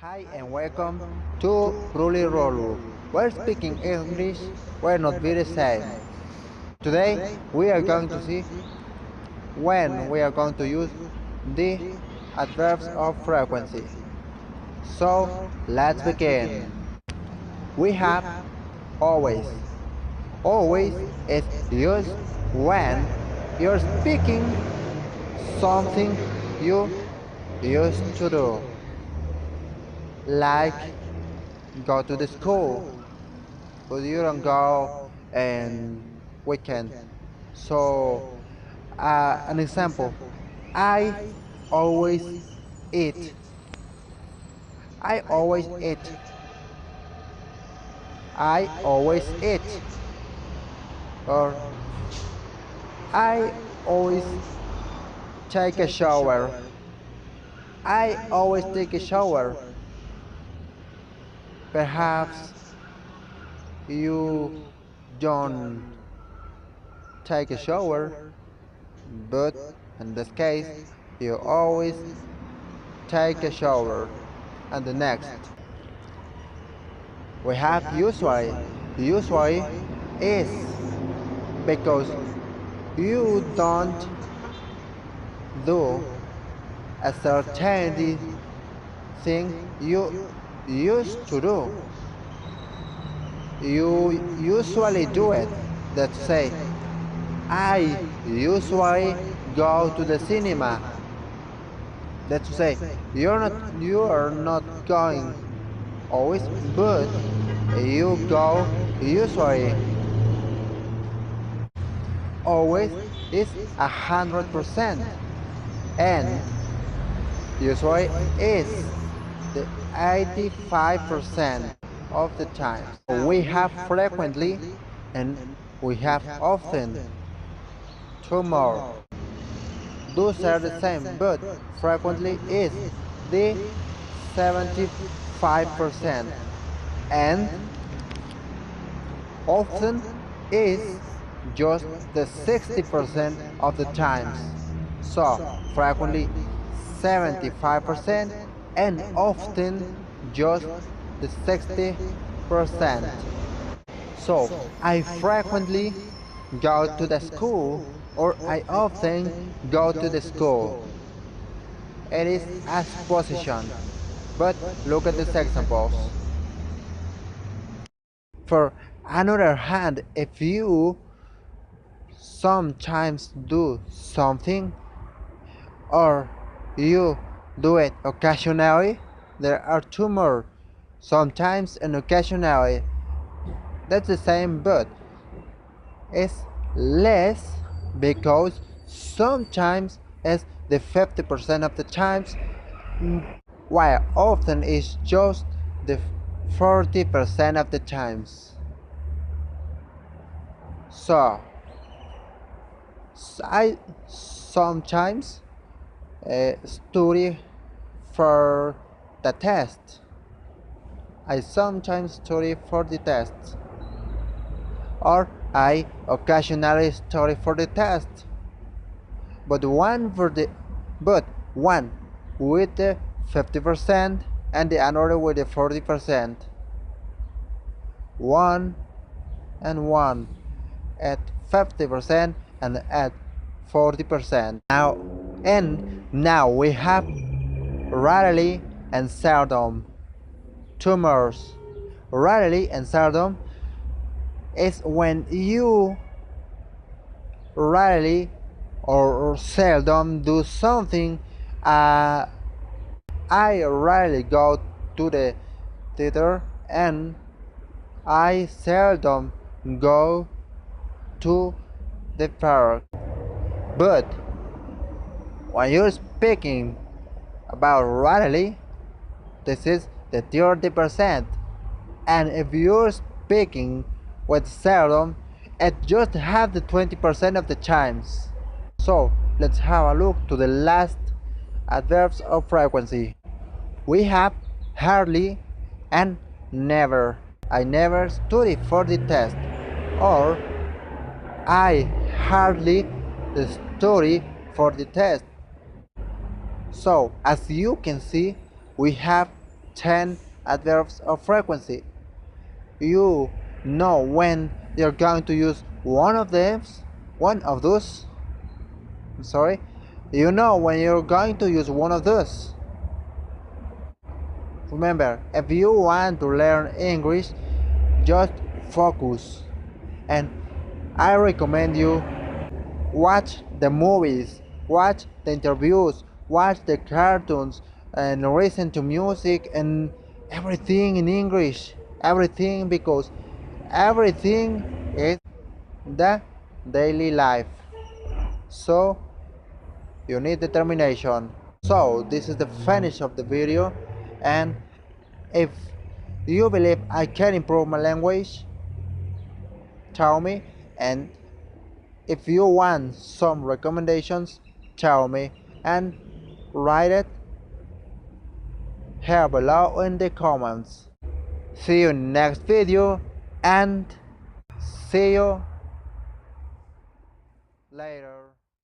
Hi and welcome to Ruli Rolu. We're speaking English, we're not very same. Today we are going to see when we are going to use the adverbs of frequency. So let's begin. We have always. Always is used when you're speaking something you used to do, like go to the school, but you don't go and weekend. So, an example, I always eat. I always eat. I always eat. Or I always take a shower. I always take a shower. Perhaps you don't take a shower, but in this case, you always take a shower. And the next, we have usually. Usually is because you don't do a certain thing you used to do. You usually do it. Let's say, I usually go to the cinema. Let's say, you are not going always, but you go usually. Always is 100%, and usually is the 85% of the time. We have frequently and we have often. Two more. Those are the same, but frequently is the 75% and often is just the 60% of the times. So frequently 75% and often just the 60%. So I frequently go to the school or I often go to the school. It is as position. But look at these examples. For another hand, if you sometimes do something or you do it occasionally, there are two more. Sometimes and occasionally. That's the same, but it's less because sometimes it's the 50% of the times, while often is just the 40% of the times. So I sometimes study for the test. I sometimes study for the test, or I occasionally study for the test. But one with the 50% and the another with the 40%. One and one at 50% and at 40%. Now we have rarely and seldom. Tumors. Rarely and seldom is when you rarely or seldom do something. I rarely go to the theater and I seldom go to the park. But when you're speaking about rarely, this is the 30%. And if you're speaking with seldom, it just have the 20% of the times. So let's have a look to the last adverbs of frequency. We have hardly and never. I never study for the test, or I hardly study for the test. So as you can see, we have 10 adverbs of frequency. You know when you're going to use one of those. Sorry. You know when you're going to use one of those. Remember, if you want to learn English, just focus. And I recommend you watch the movies, watch the interviews, watch the cartoons, and listen to music and everything in English. Everything, because everything is the daily life. So you need determination. So this is the finish of the video, and if you believe I can improve my language, tell me, and if you want some recommendations, tell me and write it here below in the comments. See you next video and see you later.